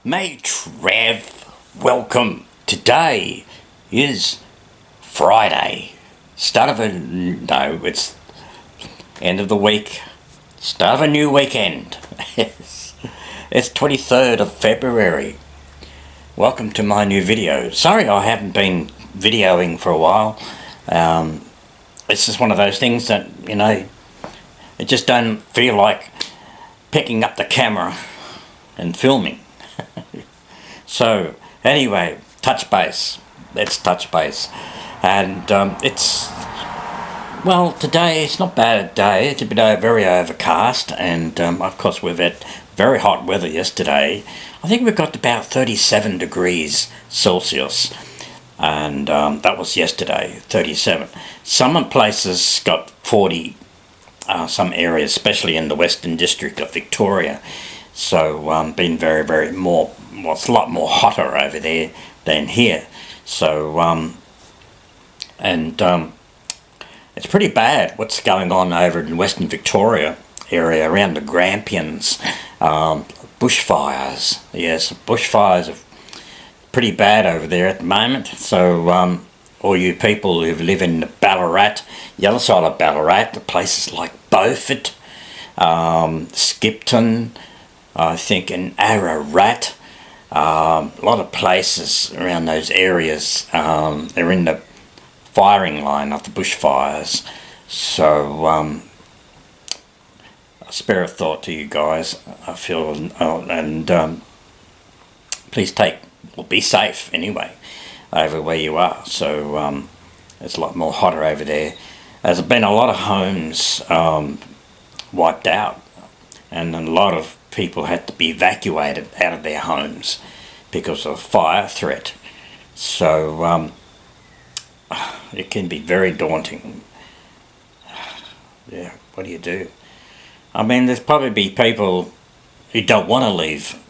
Mate Rev, welcome. Today is Friday. It's end of the week. Start of a new weekend. It's 23rd of February. Welcome to my new video. Sorry I haven't been videoing for a while. It's just one of those things that, it just don't feel like picking up the camera and filming. So anyway, touch base. Let's touch base. And today it's not bad a day. It's a bit very overcast, and of course we've had very hot weather yesterday. I think we got about 37 degrees Celsius, and that was yesterday, 37. Some places got 40, some areas, especially in the Western District of Victoria. So been very more, it's a lot more hotter over there than here. So it's pretty bad what's going on over in Western Victoria area around the Grampians. Bushfires. Yes, bushfires are pretty bad over there at the moment. So all you people who live in Ballarat, the other side of Ballarat, the places like Beaufort, Skipton, I think in Ararat, a lot of places around those areas, they're in the firing line of the bushfires. So a spare a thought to you guys, I feel, and please be safe anyway over where you are. So it's a lot more hotter over there. There's been a lot of homes wiped out, and a lot of people had to be evacuated out of their homes because of fire threat. So it can be very daunting. Yeah, what do you do? I mean, there's probably be people who don't want to leave,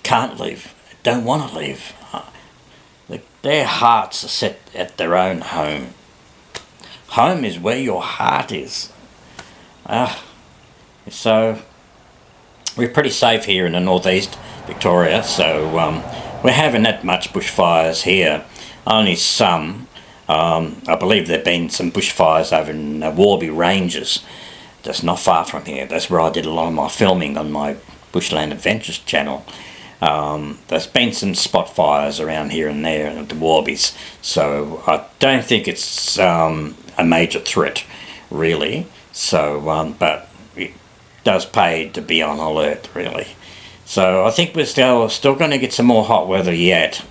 can't leave, don't want to leave. Their hearts are set at their own home. Home is where your heart is. So we're pretty safe here in the northeast Victoria, so we haven't had much bushfires here, only some. I believe there have been some bushfires over in Warby Ranges, that's not far from here. That's where I did a lot of my filming on my Bushland Adventures channel. There's been some spot fires around here and there at the Warbies, so I don't think it's a major threat really. So but it does pay to be on alert, really. So I think we're still going to get some more hot weather yet.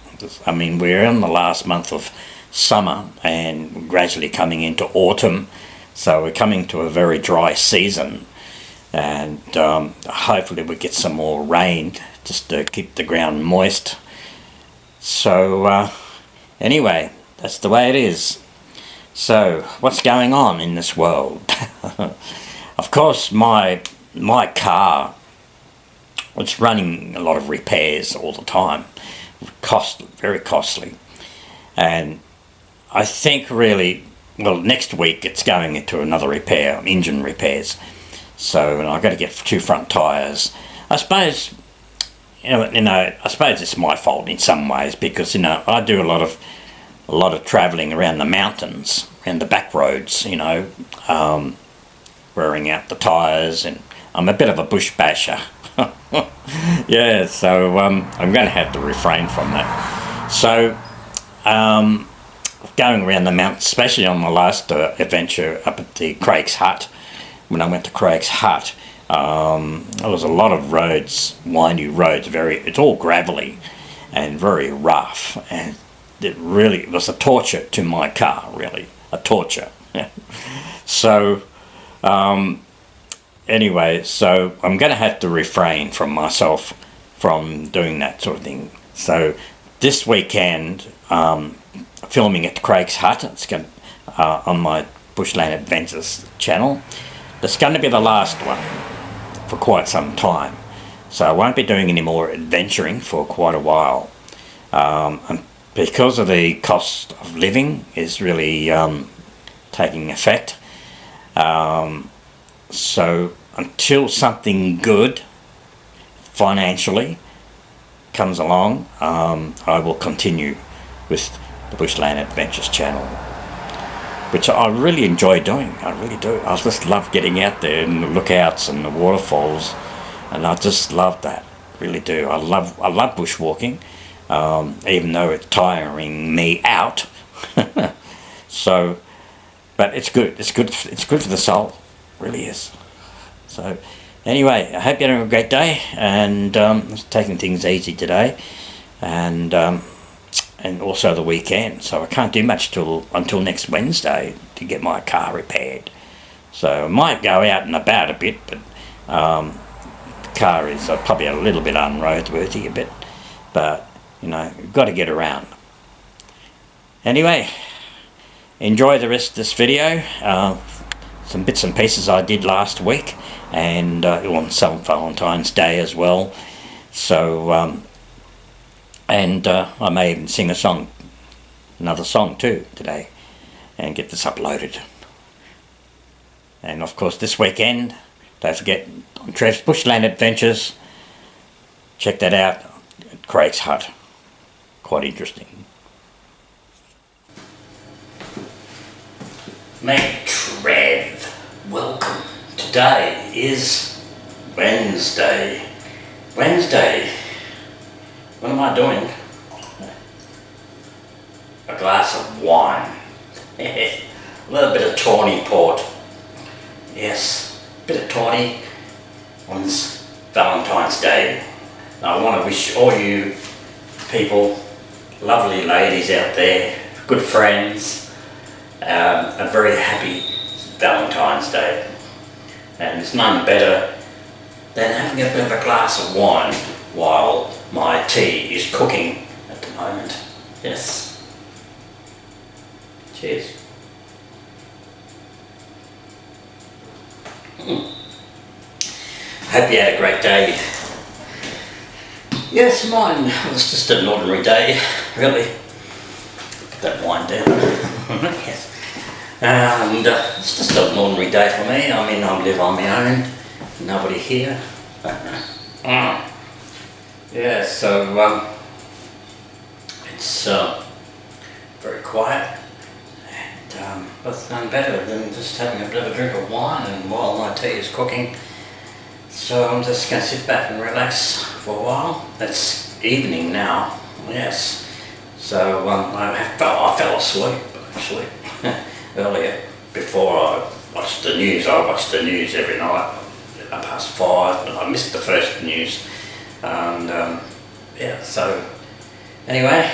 I mean, we're in the last month of summer and gradually coming into autumn, so we're coming to a very dry season, and hopefully we get some more rain just to keep the ground moist. So anyway, that's the way it is. So what's going on in this world? Of course, my car, it's running a lot of repairs all the time, very costly, and I think really, next week it's going into another repair, engine repairs. So I've got to get 2 front tyres. I suppose, I suppose it's my fault in some ways, because I do a lot of travelling around the mountains, around the back roads, wearing out the tyres, and I'm a bit of a bush basher. Yeah, so I'm going to have to refrain from that. So going around the mountains, especially on my last adventure up at the Craig's Hut, when I went to Craig's Hut, there was a lot of roads, windy roads, it's all gravelly and very rough, and it really was a torture to my car, really, a torture. So anyway, so I'm going to have to refrain from myself from doing that sort of thing. So this weekend, filming at Craig's Hut, it's going on my Bushland Adventures channel. It's going to be the last one for quite some time, so I won't be doing any more adventuring for quite a while, and because of the cost of living is really taking effect. So until something good financially comes along, I will continue with the Bushland Adventures channel, which I really enjoy doing. I really do. I just love getting out there and the lookouts and the waterfalls, and I just love that. Really do. I love bushwalking, even though it's tiring me out. So, but it's good. It's good. It's good for the soul. It really is. So, anyway, I hope you're having a great day, and taking things easy today, and also the weekend. So I can't do much until next Wednesday to get my car repaired. So I might go out and about a bit, but the car is probably a little bit unroadworthy a bit, but you know, you've got to get around. Anyway, enjoy the rest of this video. Some bits and pieces I did last week, and on some Valentine's Day as well. So I may even sing another song too today, and get this uploaded. And of course this weekend, don't forget, on Trev's Bushland Adventures, check that out at Craig's Hut. Quite interesting. Mate Trev, welcome. Today is Wednesday. What am I doing? A glass of wine. A little bit of Tawny port. Yes, a bit of Tawny on this Valentine's Day. I want to wish all you people, lovely ladies out there, good friends, a very happy Valentine's Day. And it's none better than having a bit of a glass of wine while my tea is cooking at the moment. Yes. Cheers. Hope you had a great day. Yes, mine was just an ordinary day, really. Put that wine down. Yes. And it's just an ordinary day for me. I mean, I live on my own. Nobody here. Yeah, so it's very quiet, and it's none better than just having a bit of a drink of wine and while my tea is cooking. So I'm just going to sit back and relax for a while. It's evening now, yes. So I fell asleep actually earlier before I watched the news. I watch the news every night at 5:30, but I missed the first news. And yeah, so anyway,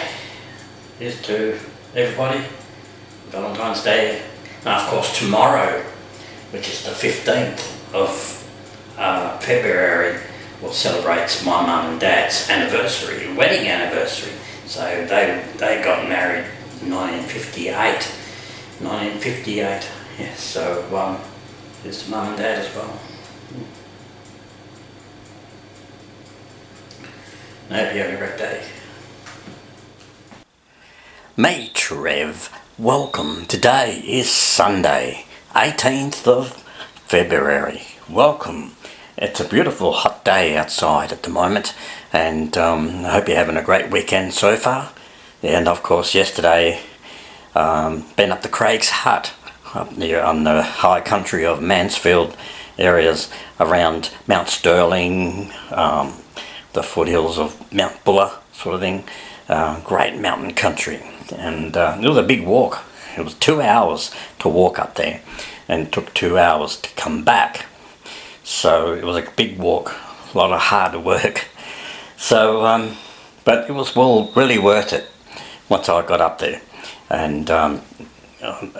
here's to everybody, Valentine's Day, and of course tomorrow, which is the 15th of February, will celebrate my mum and dad's anniversary, wedding anniversary. So they got married in 1958, yes, so here's to mum and dad as well. I hope you have a great day. Mate Trev, welcome. Today is Sunday, 18th of February. Welcome. It's a beautiful hot day outside at the moment, and I hope you're having a great weekend so far. And of course yesterday, been up to Craig's Hut, up near on the high country of Mansfield areas around Mount Sterling, the foothills of Mount Buller sort of thing. Great mountain country, and it was a big walk. It was 2 hours to walk up there, and it took 2 hours to come back. So it was a big walk, a lot of hard work. So but it was really worth it once I got up there. And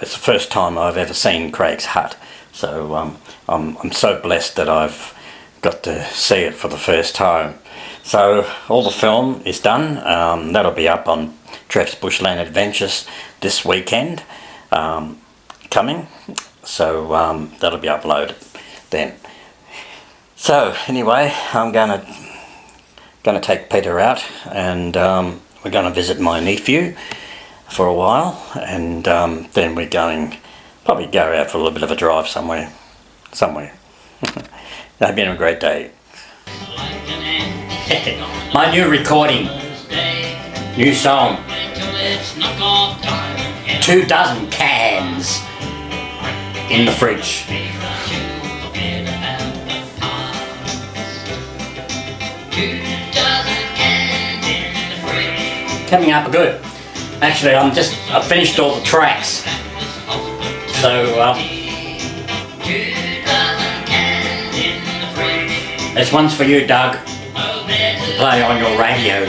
it's the first time I've ever seen Craig's Hut, so I'm so blessed that I've got to see it for the first time. So all the film is done. That'll be up on Trev's Bushland Adventures this weekend coming, so that'll be uploaded then. So anyway, I'm gonna take Peter out, and we're gonna visit my nephew for a while, and then we're going probably go out for a little bit of a drive somewhere. I hope you have a great day. My new recording, new song, 24 cans in the fridge. Coming up good. Actually, I've finished all the tracks. So, this one's for you, Doug. Play on your radio.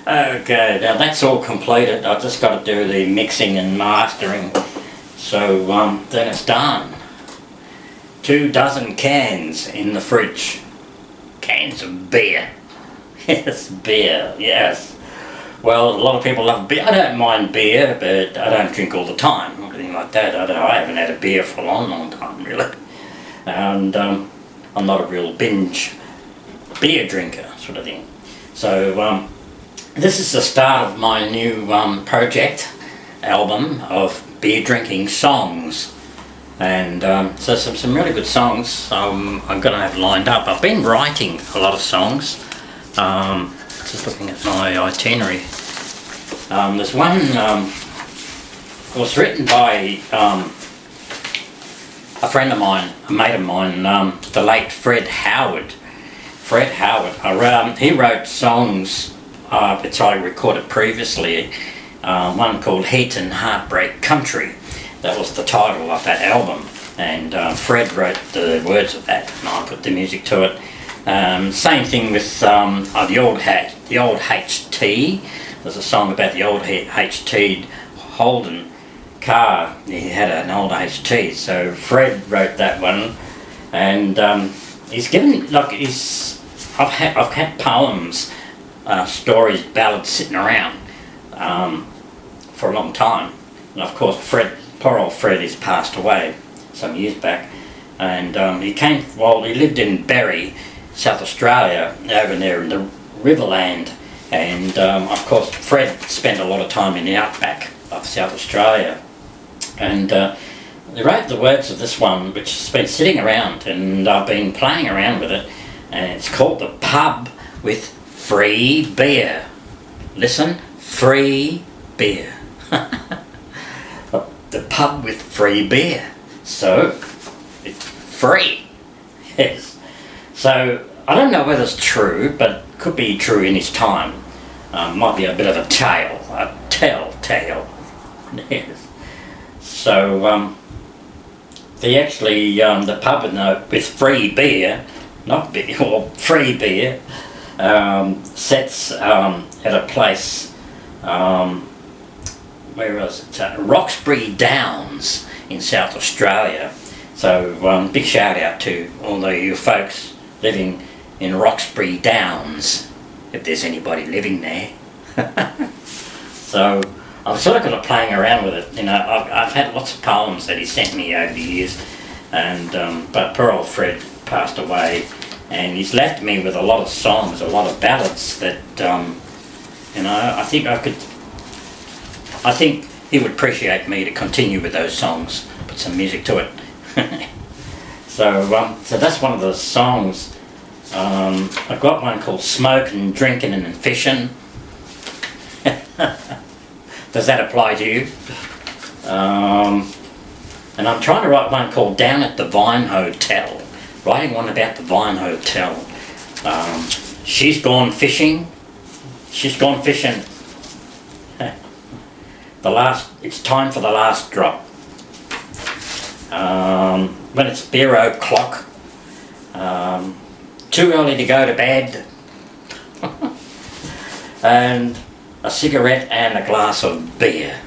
Okay, now that's all completed. I've just got to do the mixing and mastering. So, then it's done. 24 cans in the fridge. Cans of beer. Yes, beer, yes. Well, a lot of people love beer. I don't mind beer, but I don't drink all the time, or anything like that. I haven't had a beer for a long, long time, really. And I'm not a real binge beer drinker, sort of thing. So, this is the start of my new project album of beer drinking songs. And so some really good songs I'm going to have lined up. I've been writing a lot of songs. Just looking at my itinerary. There's one was written by a friend of mine, a mate of mine, the late Fred Howard. Fred Howard. He wrote songs which I recorded previously. One called Heat and Heartbreak Country. That was the title of that album, and Fred wrote the words of that, and I put the music to it. Same thing with the old HT. There's a song about the old HT Holden car. He had an old HT, so Fred wrote that one, and he's given I've had poems, stories, ballads sitting around for a long time, and of course poor old Fred has passed away some years back, and he lived in Berry, South Australia, over there in the Riverland, and of course Fred spent a lot of time in the outback of South Australia, and they wrote the words of this one, which has been sitting around, and I've been playing around with it, and it's called The Pub with Free Beer. Listen, free beer. The pub with free beer. So, it's free. Yes. So, I don't know whether it's true, but it could be true in his time. Might be a bit of a tale. A tell-tale. Yes. So, they actually, the pub with free beer, not beer, or free beer, sets at a place, where was it? Roxbury Downs in South Australia. So big shout out to all you folks living in Roxbury Downs, if there's anybody living there. So I'm sort of kind of playing around with it. You know, I've had lots of poems that he sent me over the years, and but poor old Fred passed away, and he's left me with a lot of songs, a lot of ballads that you know, I think he would appreciate me to continue with those songs, put some music to it. So that's one of the songs. I've got one called Smoking, Drinking and Fishing. Does that apply to you? And I'm trying to write one called Down at the Vine Hotel. Writing one about the Vine Hotel. She's gone fishing. She's gone fishing. It's time for the last drop. When it's beer o'clock, too early to go to bed, and a cigarette and a glass of beer.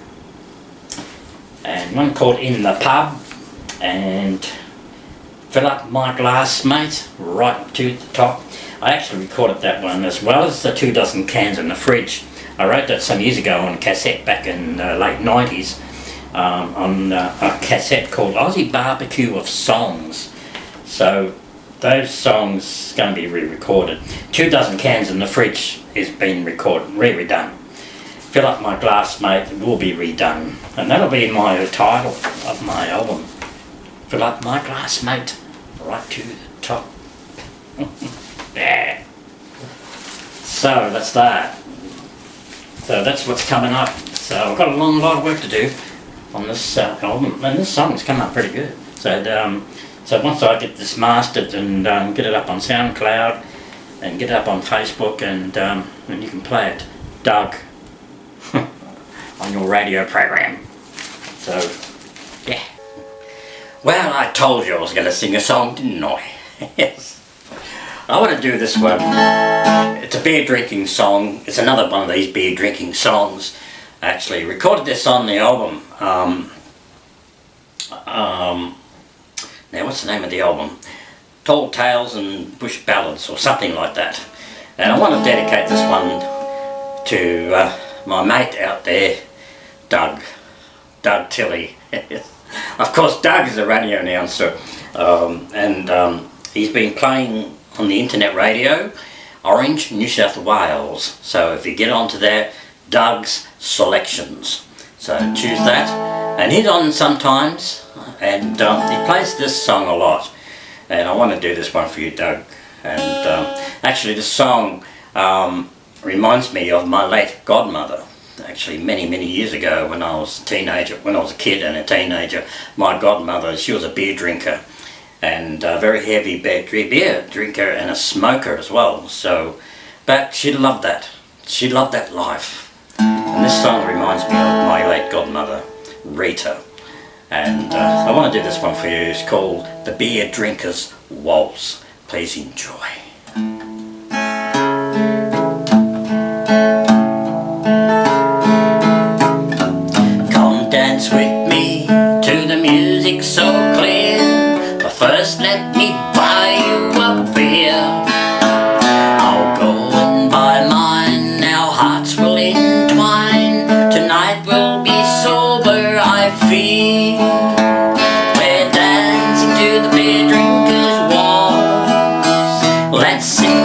And one called In the Pub, and fill up my glass, mate, right to the top. I actually recorded that one as well as the 24 cans in the fridge. I wrote that some years ago on cassette back in the late 90s, on a cassette called Aussie Barbecue of Songs. So those songs are going to be re-recorded. 24 cans in the fridge is being recorded, redone. Fill Up My Glass, Mate will be redone, and that'll be my title of my album. Fill up my glass, mate, right to the top. Yeah. So that's that. So that's what's coming up. So I've got a lot of work to do on this album, and this song's come up pretty good. So so once I get this mastered and get it up on SoundCloud and get it up on Facebook, and you can play it, Doug, on your radio program. So yeah. Well, I told you I was going to sing a song, didn't I? Yes. I want to do this one. It's a beer drinking song. It's another one of these beer drinking songs. Actually, recorded this on the album. Now, what's the name of the album? Tall Tales and Bush Ballads, or something like that. And I want to dedicate this one to my mate out there, Doug Tilley. Of course, Doug is a radio announcer, and he's been playing on the internet radio, Orange, New South Wales. So if you get onto there, Doug's Selections. So choose that, and he's on sometimes, and he plays this song a lot. And I want to do this one for you, Doug. And actually, this song reminds me of my late godmother. Actually, many years ago, when I was a kid and a teenager, my godmother, she was a beer drinker, and a very heavy beer drinker, and a smoker as well. So, but she loved that. She loved that life. And this song reminds me of my late godmother, Rita. And I want to do this one for you. It's called The Beer Drinker's Waltz. Please enjoy. Dance with me to the music so clear, but first let me buy you a beer. I'll go and buy mine, our hearts will entwine. Tonight we'll be sober, I feel. We're dancing to the beer drinker's waltz. Let's sip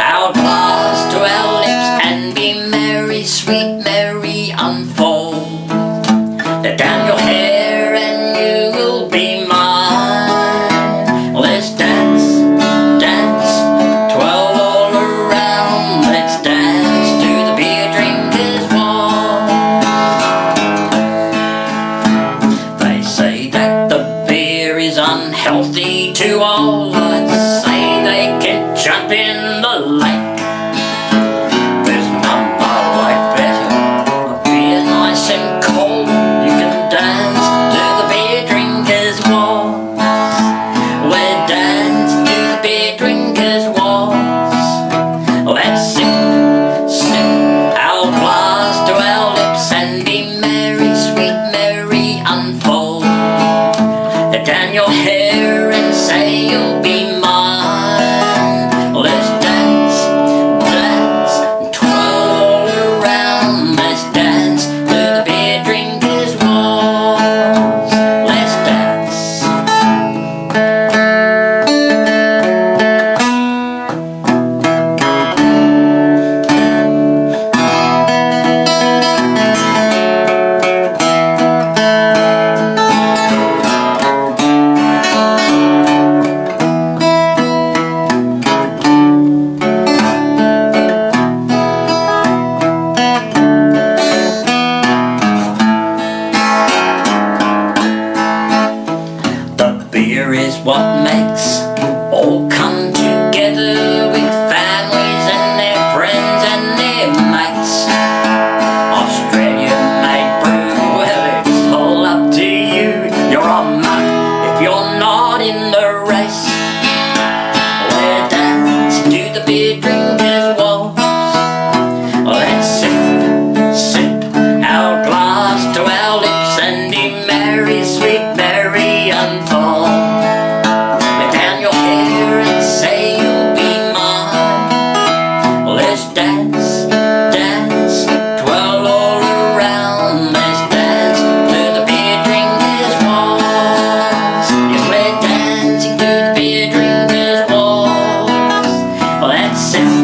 our glass to our lips and be merry, sweet Mary, unfold. Let down your hair and you will be mine. Let's dance, dance, twirl all around. Let's dance to the beer drinker's waltz. They say that the beer is unhealthy to all. I'd say they can jump in the lake. There's none I like better, a beer nice and cold. Dance to the beer drinker's waltz. We're dancing to the beer drinker's waltz. Let's sip our glass to our lips and be merry, sweet Mary, unfold. Let down your hair and say you'll be mine. Let's dance, dance, twirl all around. Let's dance to the beer drinker's waltz. Let's dance. Beer is what makes all come together, with families and their friends and their mates. Australia-made brew, well, it's all up to you. You're a mug if you're not in the race. We're dancing to the beer drinker's waltz. Let's sip our glass to our lips and be merry, sweet Mary, unfold. Let down your hair and say you'll be mine. Let's dance, dance, twirl all around. Let's dance to the beer drinker's waltz. Yes, we're dancing to the beer drinker's waltz. Let's sip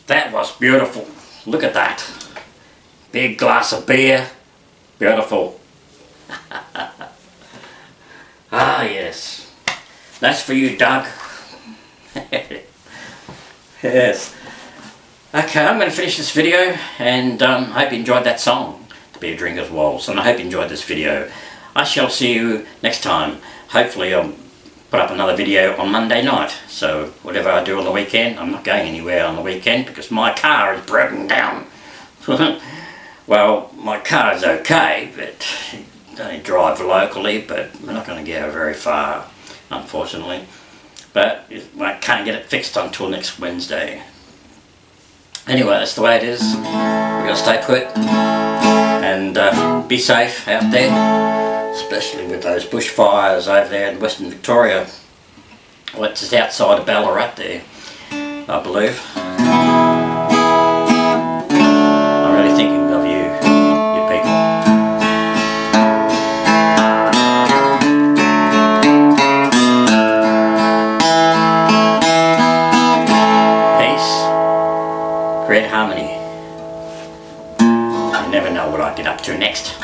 That was beautiful. Look at that. Big glass of beer. Beautiful. Ah, yes. That's for you, Doug. Yes. Okay, I'm going to finish this video, and hope you enjoyed that song, The Beer Drinker's Waltz, and I hope you enjoyed this video. I shall see you next time. Hopefully I'll put up another video on Monday night. So whatever I do on the weekend, I'm not going anywhere on the weekend because my car is broken down. Well, my car is okay, but I only drive locally, but we're not going to get very far, unfortunately. But I can't get it fixed until next Wednesday. Anyway, that's the way it is. We've got to stay put and be safe out there, especially with those bushfires over there in Western Victoria. Well, it's just outside of Ballarat there, I believe. I'm really thinking of you people. Peace, great harmony. You never know what I get up to next.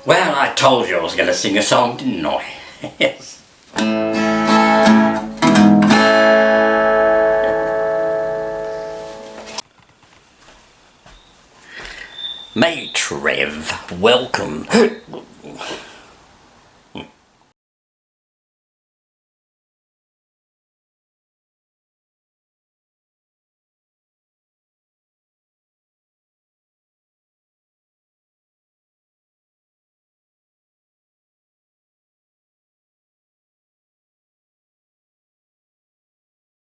Well, I told you I was going to sing a song, didn't I? Yes. Mate Trev, welcome.